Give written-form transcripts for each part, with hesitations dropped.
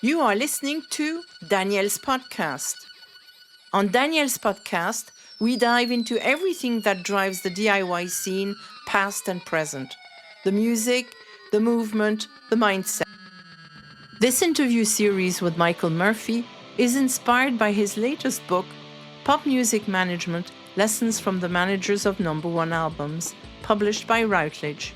You are listening to Danièle's podcast. On Danièle's podcast, we dive into everything that drives the DIY scene, past and present. The music, the movement, the mindset. This interview series with Michael Murphy is inspired by his latest book, Pop Music Management: Lessons from the Managers of No1 Albums, published by Routledge.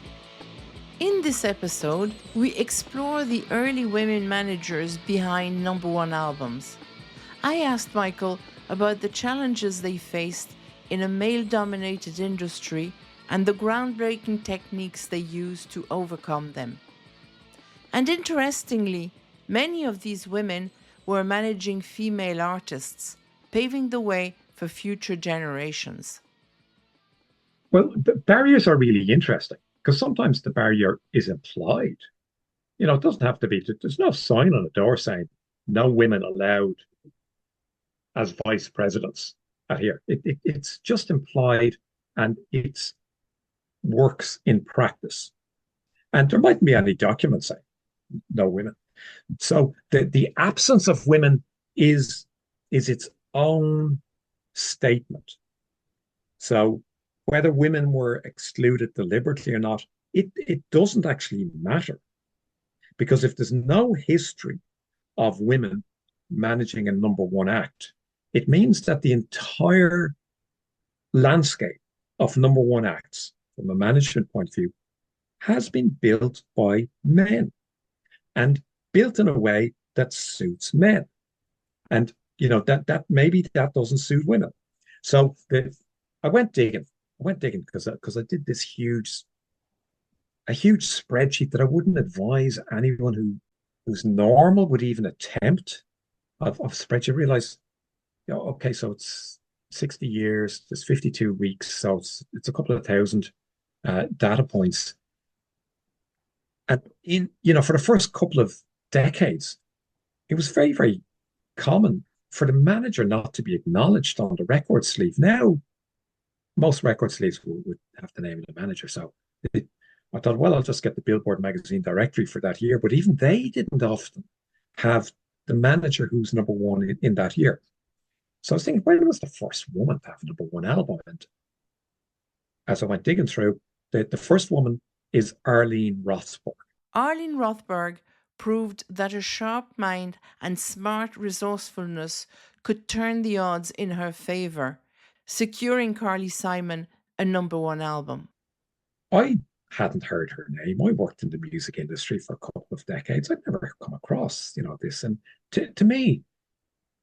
In this episode, we explore the early women managers behind No1 Albums. I asked Michael about the challenges they faced in a male-dominated industry and the groundbreaking techniques they used to overcome them. And interestingly, many of these women were managing female artists, paving the way for future generations. Well, the barriers are really interesting because sometimes the barrier is implied. It doesn't have to be, there's no sign on the door saying no women allowed as vice presidents at here. It's just implied, and it works in practice. And there mightn't be any document saying no women. So the absence of women is its own statement. So whether women were excluded deliberately or not, it doesn't actually matter. Because if there's no history of women managing a #1 act, it means that the entire landscape of #1 acts, from a management point of view, has been built by men and built in a way that suits men. And, that maybe that doesn't suit women. So I went digging because I did this huge spreadsheet that I wouldn't advise anyone who's normal would even attempt of spreadsheet. Realize, okay, so it's 60 years, there's 52 weeks, so it's a couple of thousand data points. And for the first couple of decades, it was very, very common for the manager not to be acknowledged on the record sleeve. Now, most record sleeves would have the name of the manager. So I thought, well, I'll just get the Billboard magazine directory for that year. But even they didn't often have the manager who's #1 in that year. So I was thinking, when was the first woman to have a #1 album? And as I went digging through, the first woman is Arlene Rothsberg. Arlene Rothsberg proved that a sharp mind and smart resourcefulness could turn the odds in her favor, securing Carly Simon a #1 album. I hadn't heard her name. I worked in the music industry for a couple of decades. I'd never come across, this. And to me,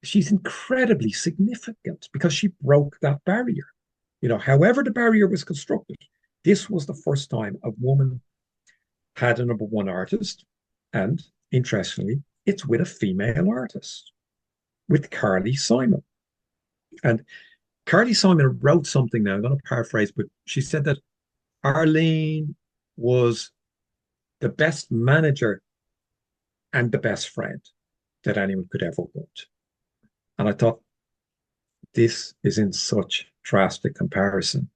she's incredibly significant because she broke that barrier. However the barrier was constructed, this was the first time a woman had a #1 artist. And interestingly, it's with a female artist, with Carly Simon. And Carly Simon wrote something now, I'm going to paraphrase, but she said that Arlene was the best manager and the best friend that anyone could ever want. And I thought, this is in such drastic comparison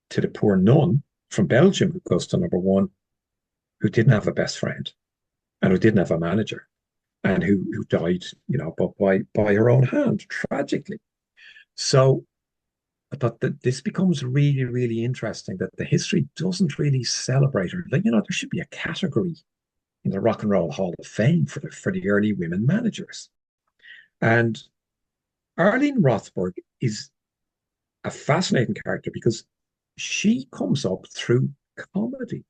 to the poor nun from Belgium who goes to #1, who didn't have a best friend and who didn't have a manager and who died, by her own hand, tragically. So I thought that this becomes really, really interesting, that the history doesn't really celebrate her. There should be a category in the Rock and Roll Hall of Fame for the early women managers. And Arlene Rothsberg is a fascinating character because she comes up through comedy.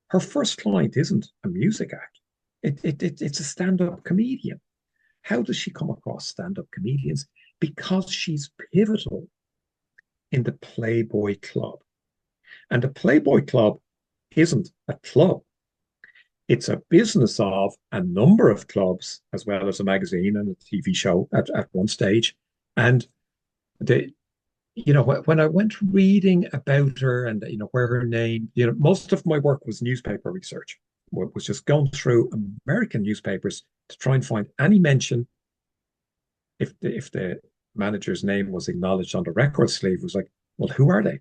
Her first client isn't a music act. It's a stand-up comedian. How does she come across stand-up comedians? Because she's pivotal in the Playboy Club. And the Playboy Club isn't a club. It's a business of a number of clubs, as well as a magazine and a TV show at one stage. And when I went reading about her and, where her name, most of my work was newspaper research, was just going through American newspapers to try and find any mention, if the manager's name was acknowledged on the record sleeve, was like, well, who are they?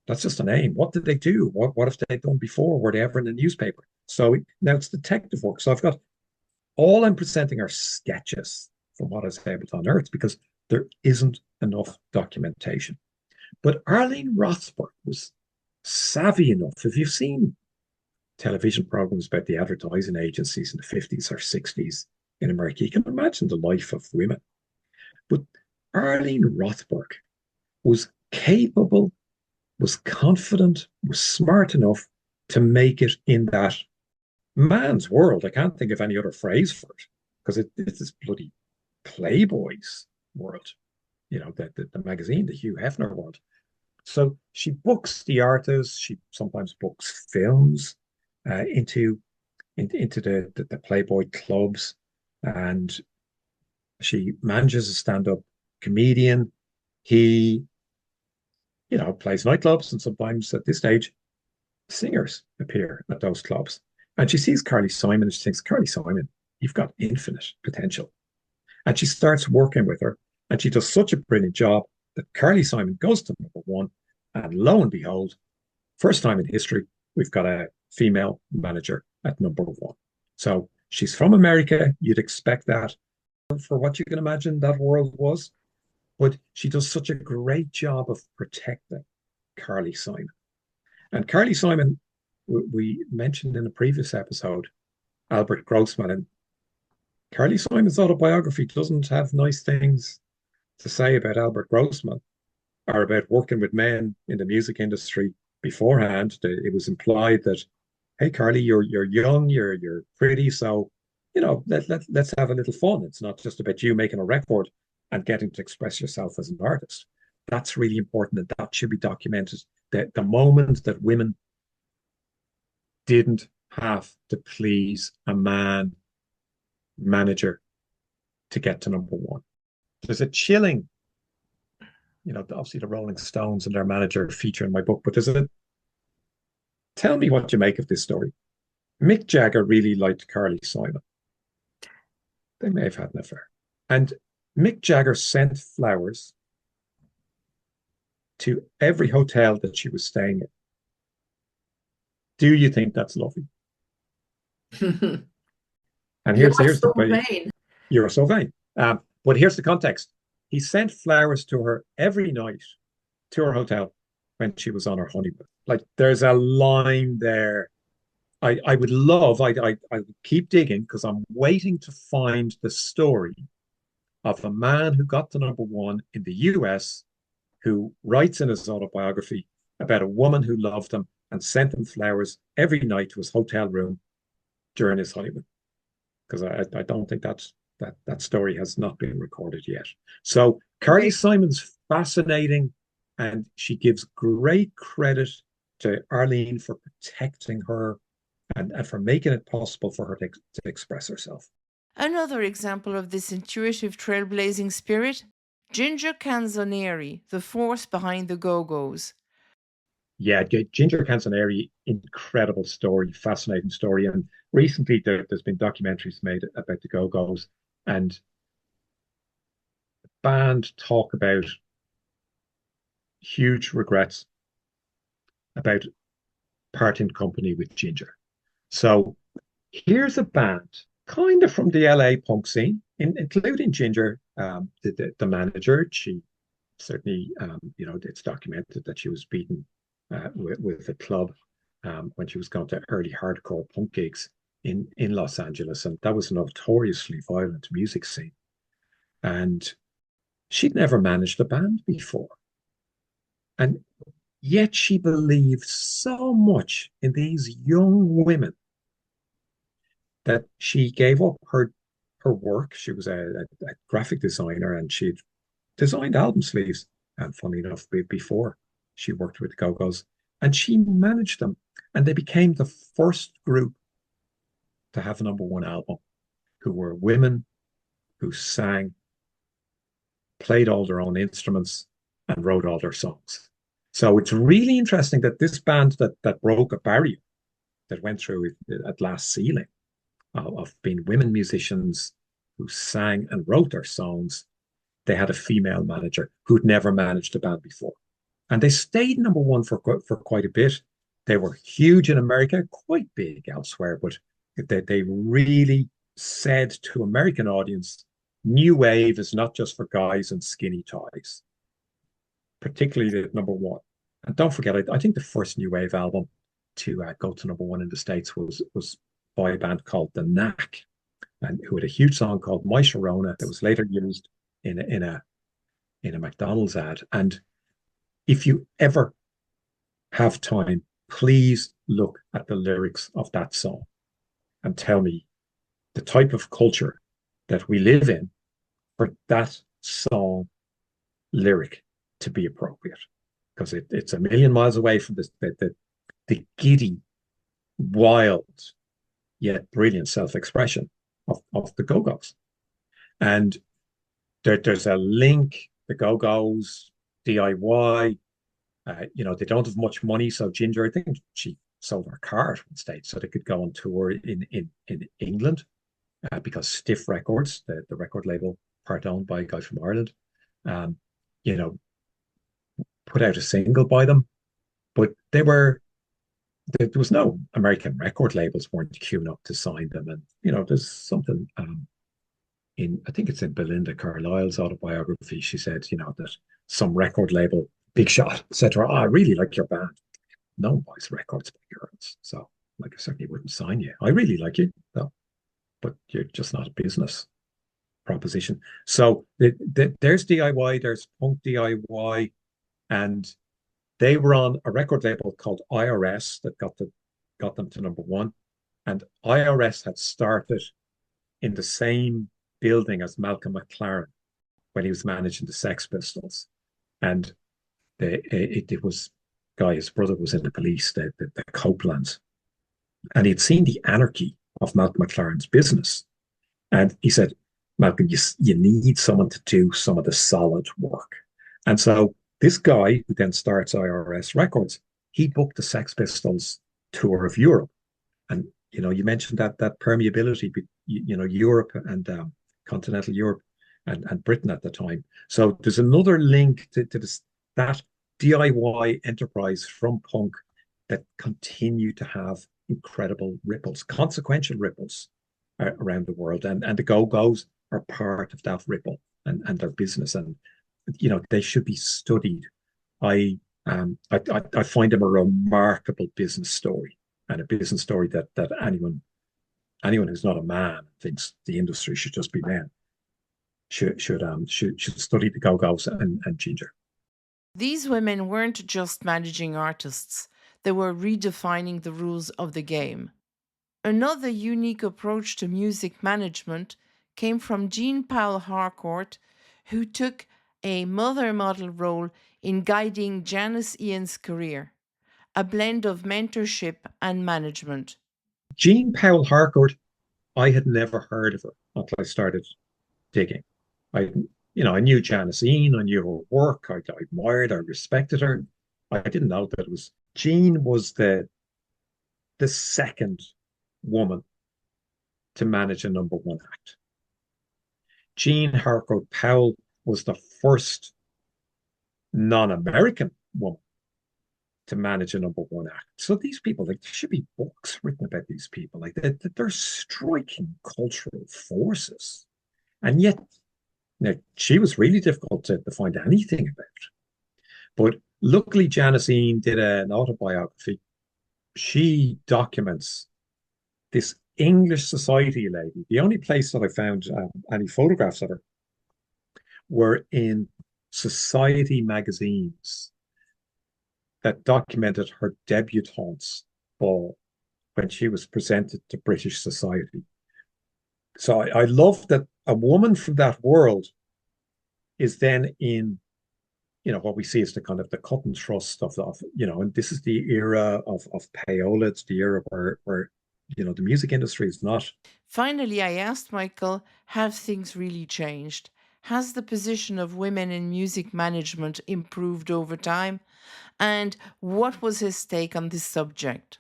That's just a name. What did they do? What have they done before? Were they ever in the newspaper? So now it's detective work. So I've got all I'm presenting are sketches from what I was able to unearth because there isn't enough documentation. But Arlene Rothberg was savvy enough. If you've seen television programs about the advertising agencies in the 50s or 60s in America, you can imagine the life of women. But Arlene Rothberg was capable, was confident, was smart enough to make it in that man's world. I can't think of any other phrase for it because it's this bloody Playboy's world, the magazine, the Hugh Hefner world. So she books the artists. She sometimes books films into the Playboy clubs, and she manages a stand-up comedian. He, plays nightclubs, and sometimes at this stage, singers appear at those clubs. And she sees Carly Simon, and she thinks, Carly Simon, you've got infinite potential. And she starts working with her, and she does such a brilliant job that Carly Simon goes to #1, and lo and behold, first time in history, we've got a female manager at #1. So she's from America. You'd expect that for what you can imagine that world was. But she does such a great job of protecting Carly Simon. And Carly Simon, we mentioned in a previous episode, Albert Grossman. And Carly Simon's autobiography doesn't have nice things to say about Albert Grossman or about working with men in the music industry beforehand. It was implied that, hey, Carly, you're young, you're pretty, so let's have a little fun. It's not just about you making a record and getting to express yourself as an artist. That's really important, and that should be documented. The moment that women didn't have to please a man manager to get to #1. There's a chilling, obviously the Rolling Stones and their manager feature in my book, but tell me what you make of this story. Mick Jagger really liked Carly Simon. They may have had an affair. And Mick Jagger sent flowers to every hotel that she was staying in. Do you think that's lovely? And here's so the vain. You're so vain. But here's the context. He sent flowers to her every night to her hotel when she was on her honeymoon. Like, there's a line there. I would love, I would keep digging because I'm waiting to find the story of a man who got to #1 in the US, who writes in his autobiography about a woman who loved him and sent him flowers every night to his hotel room during his honeymoon. Because I don't think that story has not been recorded yet. So Carly Simon's fascinating, and she gives great credit to Arlene for protecting her and for making it possible for her to express herself. Another example of this intuitive trailblazing spirit, Ginger Canzonieri, the force behind the Go-Go's. Yeah, Ginger Canzonieri, incredible story, fascinating story. And recently there's been documentaries made about the Go-Go's, and the band talk about huge regrets about parting company with Ginger. So here's a band kind of from the LA punk scene, including Ginger, the manager. She certainly, it's documented that she was beaten with a club when she was going to early hardcore punk gigs in Los Angeles. And that was a notoriously violent music scene. And she'd never managed a band before. And yet she believed so much in these young women that she gave up her work. She was a graphic designer, and she'd designed album sleeves, and funny enough, before she worked with the Go-Go's. And she managed them, and they became the first group to have a #1 album, who were women who sang, played all their own instruments, and wrote all their songs. So it's really interesting that this band that broke a barrier, that went through a glass ceiling of being women musicians who sang and wrote their songs, they had a female manager who'd never managed a band before. And they stayed #1 for quite a bit. They were huge in America, quite big elsewhere, but they really said to American audience, new wave is not just for guys in skinny ties, particularly at number one. And don't forget, I think the first new wave album to go to number one in the States was by a band called The Knack, and who had a huge song called My Sharona that was later used in a McDonald's ad. And if you ever have time, please look at the lyrics of that song and tell me the type of culture that we live in for that song lyric to be appropriate. Because it's a million miles away from the giddy, wild, yet brilliant self-expression of the Go-Go's. And there's a link, the Go-Go's, DIY, they don't have much money. So Ginger, I think she sold her car at one stage so they could go on tour in England because Stiff Records, the record label part owned by a guy from Ireland, um, you know, put out a single by them, but there was no American record labels weren't queuing up to sign them. And, there's something I think it's in Belinda Carlisle's autobiography. She said, that some record label, Big Shot, said to her, I really like your band. No one buys records by girls. So, like, I certainly wouldn't sign you. I really like you, though, but you're just not a business proposition. So there's DIY, there's punk DIY, and they were on a record label called IRS that got them to number one. And IRS had started in the same building as Malcolm McLaren when he was managing the Sex Pistols. And it was guy, his brother was in the police, the Copelands, and he'd seen the anarchy of Malcolm McLaren's business. And he said, Malcolm, you need someone to do some of the solid work. And so this guy, who then starts IRS Records, he booked the Sex Pistols tour of Europe. And, you mentioned that permeability, Europe and continental Europe and Britain at the time. So there's another link to this, that DIY enterprise from punk that continue to have incredible ripples, consequential ripples around the world. And the Go-Go's are part of that ripple and their business. And, they should be studied. I find them a remarkable business story, and a business story that anyone who's not a man thinks the industry should just be men should study the Go-Go's and Ginger. These women weren't just managing artists, they were redefining the rules of the game. Another unique approach to music management came from Jean Powell Harcourt, who took a mother model role in guiding Janis Ian's career, a blend of mentorship and management. Jean Powell Harcourt, I had never heard of her until I started digging. I knew Janis Ian, I knew her work, I admired, I respected her. I didn't know that it was Jean was the second woman to manage a number one act. Jean Harcourt Powell was the first non-American woman to manage a number one act. So these people, like, there should be books written about these people. Like, they're striking cultural forces. And yet, she was really difficult to find anything about. But luckily, Janis Ian did an autobiography. She documents this English society lady. The only place that I found any photographs of her were in society magazines that documented her debutante ball when she was presented to British society. So I love that a woman from that world is then in, what we see as the kind of the cut and thrust of and this is the era of payola. It's the era where the music industry is not. Finally, I asked Michael, have things really changed? Has the position of women in music management improved over time? And what was his take on this subject?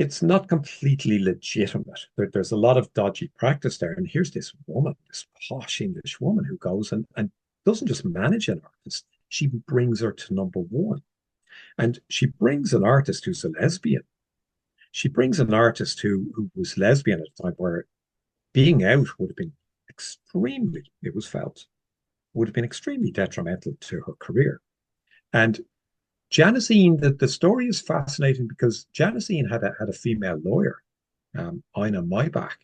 it's not completely legitimate. There's a lot of dodgy practice there. And here's this woman, this posh English woman who goes and doesn't just manage an artist, she brings her to number one. And she brings an artist who's a lesbian. She brings an artist who was lesbian at a time where being out would have been extremely, it was felt, would have been extremely detrimental to her career. And Janisine, the story is fascinating because Janisine had a female lawyer, Ina Maybach,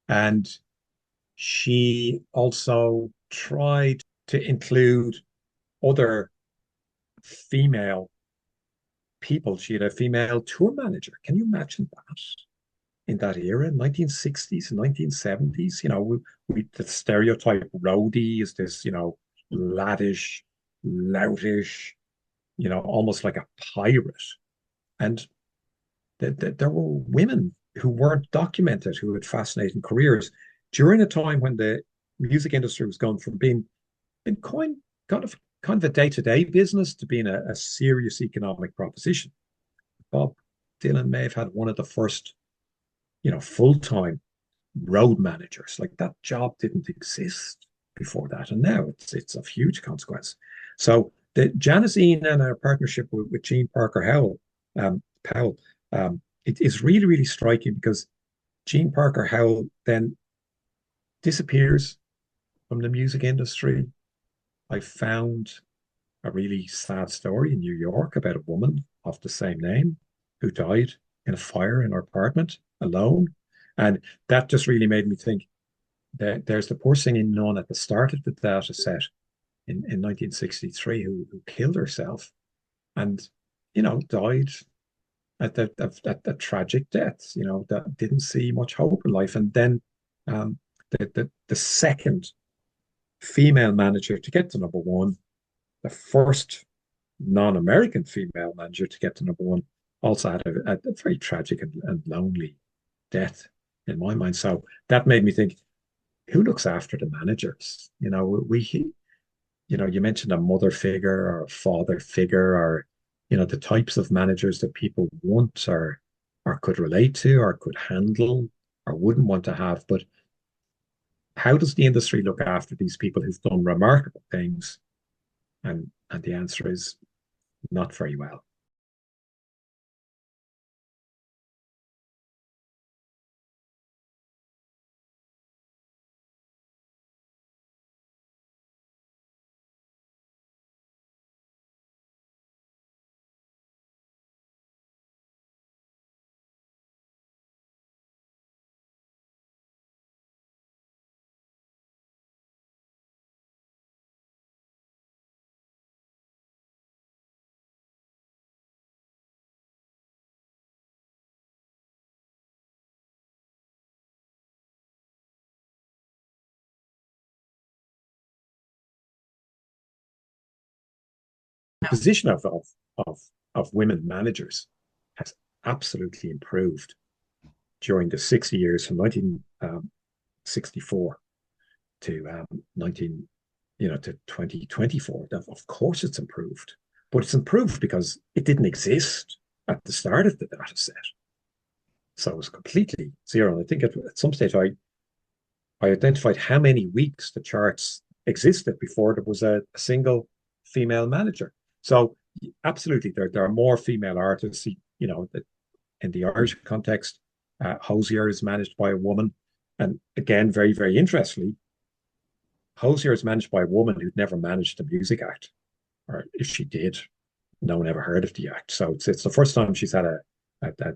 and she also tried to include other female people. She had a female tour manager. Can you imagine that? In that era, 1960s and 1970s, the stereotype roadie is this, laddish, loutish, almost like a pirate. And there were women who weren't documented who had fascinating careers during a time when the music industry was going from being kind of a day-to-day business to being a serious economic proposition. Bob Dylan may have had one of the first, full-time road managers. Like that job didn't exist before that, and now it's of huge consequence. So the Janisine and our partnership with Jean Parker Powell, it is really, really striking because Jean Parker Howell then disappears from the music industry. I found a really sad story in New York about a woman of the same name who died in a fire in her apartment alone. And that just really made me think that there's the poor singing nun at the start of the data set in 1963 who killed herself and, died at a tragic death, that didn't see much hope in life. And then the second female manager to get to number one, the first non-American female manager to get to number one, also had a very tragic and lonely death in my mind. So that made me think, who looks after the managers? You mentioned a mother figure or a father figure, or the types of managers that people want or could relate to or could handle or wouldn't want to have. But how does the industry look after these people who've done remarkable things? And the answer is not very well. The position of, of women managers has absolutely improved during the 60 years from 1964 to 19, to 2024. Of course, it's improved, but it's improved because it didn't exist at the start of the data set. So it was completely zero. And I think at some stage I identified how many weeks the charts existed before there was a single female manager. So absolutely, there are more female artists. In the Irish context, Hozier is managed by a woman, and again, very very interestingly, Hozier is managed by a woman who'd never managed a music act, or if she did, no one ever heard of the act. So it's the first time she's had a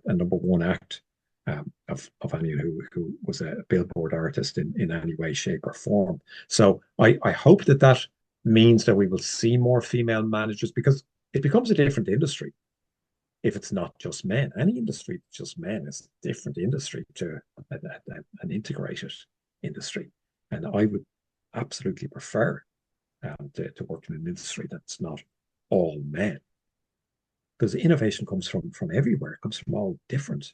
number one act of anyone who was a Billboard artist in any way, shape, or form. So I hope that means that we will see more female managers, because it becomes a different industry if it's not just men. Any industry just men is a different industry to an integrated industry. And I would absolutely prefer to work in an industry that's not all men, because innovation comes from everywhere. It comes from all different.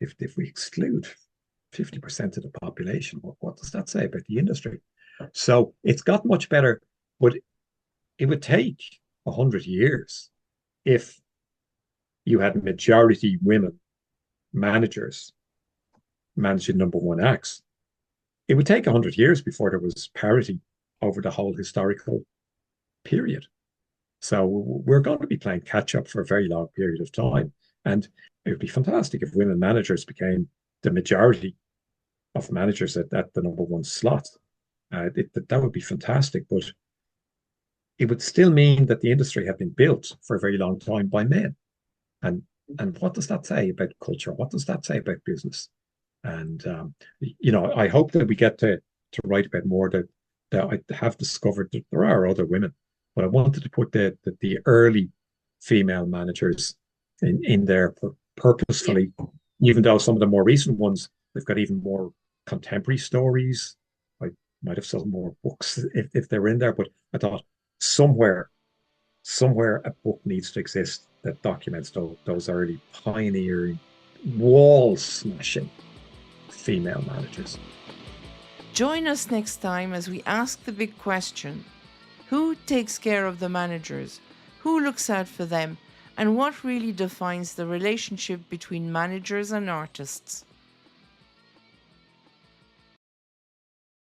If we exclude 50% of the population, what does that say about the industry? So it's got much better, but it would take 100 years if you had majority women managers managing number one acts, it would take 100 years before there was parity over the whole historical period. So we're going to be playing catch up for a very long period of time. And it would be fantastic if women managers became the majority of managers at the number one slot. That would be fantastic. But it would still mean that the industry had been built for a very long time by men. And what does that say about culture? What does that say about business? And I hope that we get to write about more that I have discovered that there are other women, but I wanted to put the early female managers in there purposefully, even though some of the more recent ones, they've got even more contemporary stories. I might have sold more books if they're in there, but I thought somewhere a book needs to exist that documents those early pioneering, wall smashing female managers. Join us next time as we ask the big question: who takes care of the managers? Who looks out for them? And what really defines the relationship between managers and artists?